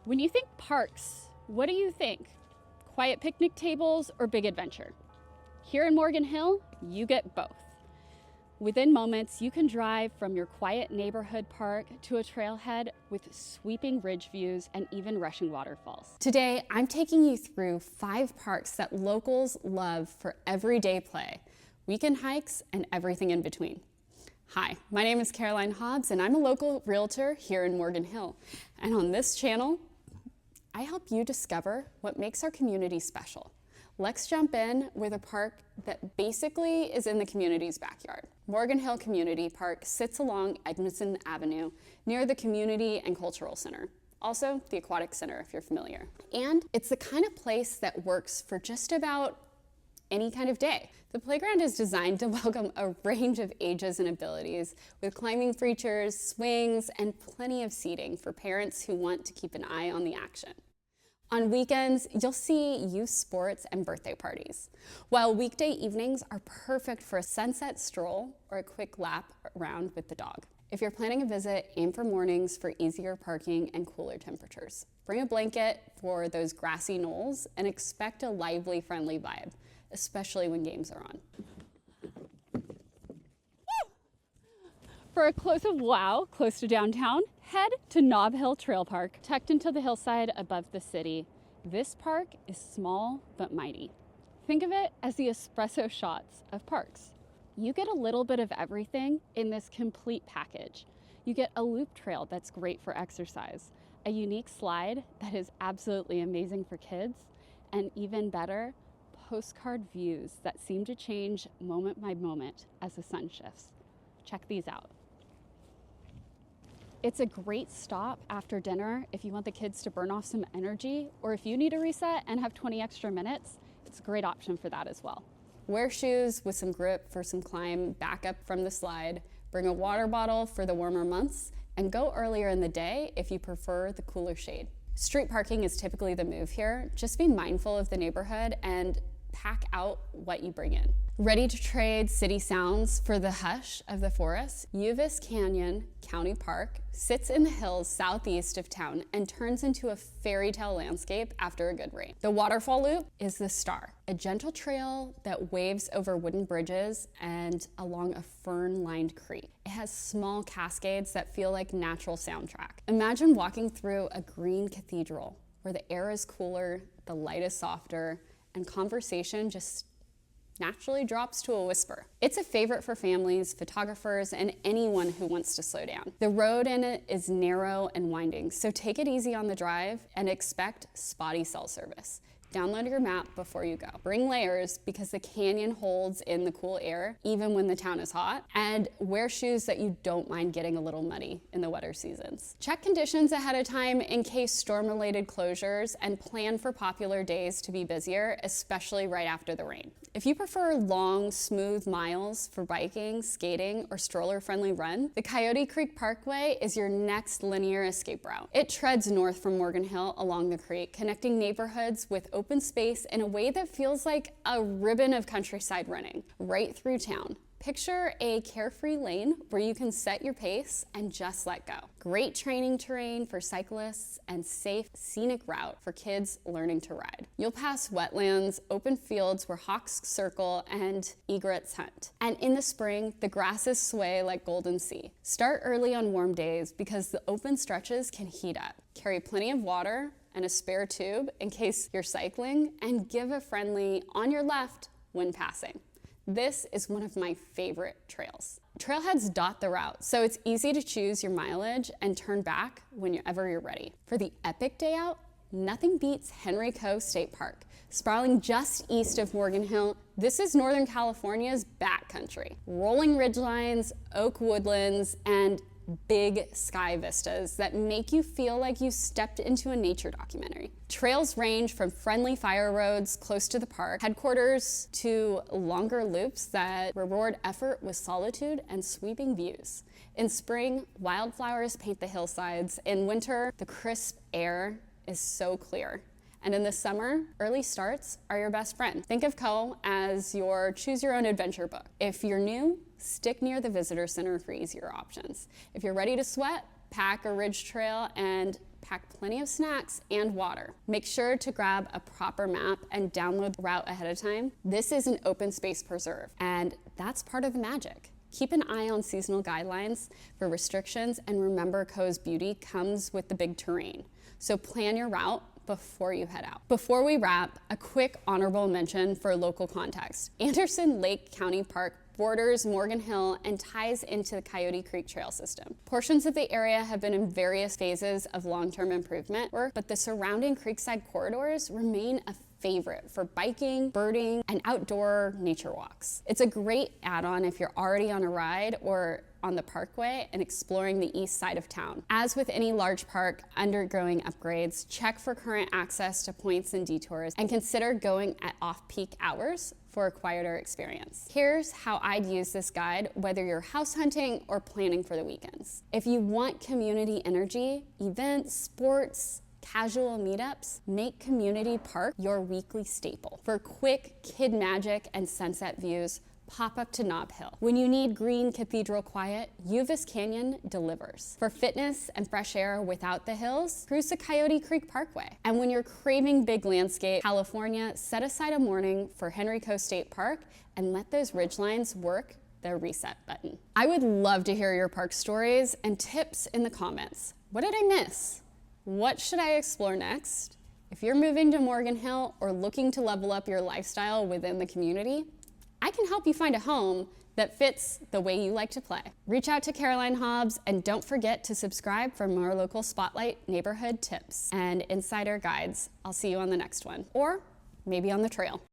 When you think parks, what do you think? Quiet picnic tables or big adventure? Here in Morgan Hill, you get both. Within moments, you can drive from your quiet neighborhood park to a trailhead with sweeping ridge views and even rushing waterfalls. Today, I'm taking you through 5 parks that locals love for everyday play, weekend hikes, and everything in between. Hi, my name is Hobbs, and I'm a local realtor here in Morgan Hill. And on this channel, I help you discover what makes our community special. Let's jump in with a park that basically is in the community's backyard. Morgan Hill Community Park sits along Edmondson Avenue near the Community and Cultural Center. Also, the Aquatic Center, if you're familiar. And it's the kind of place that works for just about any kind of day. The playground is designed to welcome a range of ages and abilities, with climbing features, swings, and plenty of seating for parents who want to keep an eye on the action. On weekends, you'll see youth sports and birthday parties, while weekday evenings are perfect for a sunset stroll or a quick lap around with the dog. If you're planning a visit, aim for mornings for easier parking and cooler temperatures. Bring a blanket for those grassy knolls and expect a lively, friendly vibe, especially when games are on. For a close-up wow close to downtown, head to Nob Hill Trail Park, tucked into the hillside above the city. This park is small but mighty. Think of it as the espresso shots of parks. You get a little bit of everything in this complete package. You get a loop trail that's great for exercise, a unique slide that is absolutely amazing for kids, and even better, postcard views that seem to change moment by moment as the sun shifts. Check these out. It's a great stop after dinner if you want the kids to burn off some energy, or if you need a reset and have 20 extra minutes, it's a great option for that as well. Wear shoes with some grip for some climb back up from the slide, bring a water bottle for the warmer months, and go earlier in the day if you prefer the cooler shade. Street parking is typically the move here. Just be mindful of the neighborhood and pack out what you bring in. Ready to trade city sounds for the hush of the forest? Uvas Canyon County Park sits in the hills southeast of town and turns into a fairy tale landscape after a good rain. The waterfall loop is the star, a gentle trail that waves over wooden bridges and along a fern-lined creek. It has small cascades that feel like natural soundtrack. Imagine walking through a green cathedral where the air is cooler, the light is softer, and conversation just naturally drops to a whisper. It's a favorite for families, photographers, and anyone who wants to slow down. The road in it is narrow and winding, so take it easy on the drive and expect spotty cell service. Download your map before you go. Bring layers because the canyon holds in the cool air even when the town is hot, and wear shoes that you don't mind getting a little muddy in the wetter seasons. Check conditions ahead of time in case storm-related closures, and plan for popular days to be busier, especially right after the rain. If you prefer long, smooth miles for biking, skating, or stroller-friendly run, the Coyote Creek Parkway is your next linear escape route. It treads north from Morgan Hill along the creek, connecting neighborhoods with open space in a way that feels like a ribbon of countryside running right through town. Picture a carefree lane where you can set your pace and just let go. Great training terrain for cyclists and safe, scenic route for kids learning to ride. You'll pass wetlands, open fields where hawks circle and egrets hunt. And in the spring, the grasses sway like golden sea. Start early on warm days because the open stretches can heat up. Carry plenty of water and a spare tube in case you're cycling, and give a friendly on your left when passing. This is one of my favorite trails. Trailheads dot the route, so it's easy to choose your mileage and turn back whenever you're ready. For the epic day out, nothing beats Henry Coe State Park. Sprawling just east of Morgan Hill, this is Northern California's backcountry. Rolling ridgelines, oak woodlands, and big sky vistas that make you feel like you stepped into a nature documentary. Trails range from friendly fire roads close to the park headquarters to longer loops that reward effort with solitude and sweeping views. In spring, wildflowers paint the hillsides. In winter, the crisp air is so clear. And in the summer, early starts are your best friend. Think of Coe as your choose-your-own-adventure book. If you're new, stick near the visitor center for easier options. If you're ready to sweat, pack a ridge trail and pack plenty of snacks and water. Make sure to grab a proper map and download the route ahead of time. This is an open space preserve, and that's part of the magic. Keep an eye on seasonal guidelines for restrictions, and remember Co's beauty comes with the big terrain. So plan your route before you head out. Before we wrap, a quick honorable mention for local context. Anderson Lake County Park borders Morgan Hill and ties into the Coyote Creek Trail system. Portions of the area have been in various phases of long-term improvement work, but the surrounding creekside corridors remain a favorite for biking, birding, and outdoor nature walks. It's a great add-on if you're already on a ride or on the Parkway and exploring the east side of town. As with any large park undergoing upgrades, check for current access to points and detours, and consider going at off-peak hours for a quieter experience. Here's how I'd use this guide, whether you're house hunting or planning for the weekends. If you want community energy, events, sports, casual meetups, make Community Park your weekly staple. For quick kid magic and sunset views, pop up to Nob Hill. When you need green cathedral quiet, Uvas Canyon delivers. For fitness and fresh air without the hills, cruise to Coyote Creek Parkway. And when you're craving big landscape, California, set aside a morning for Henrico State Park and let those ridgelines work their reset button. I would love to hear your park stories and tips in the comments. What did I miss? What should I explore next? If you're moving to Morgan Hill or looking to level up your lifestyle within the community, I can help you find a home that fits the way you like to play. Reach out to Caroline Hobbs, and don't forget to subscribe for more local spotlight neighborhood tips and insider guides. I'll see you on the next one, or maybe on the trail.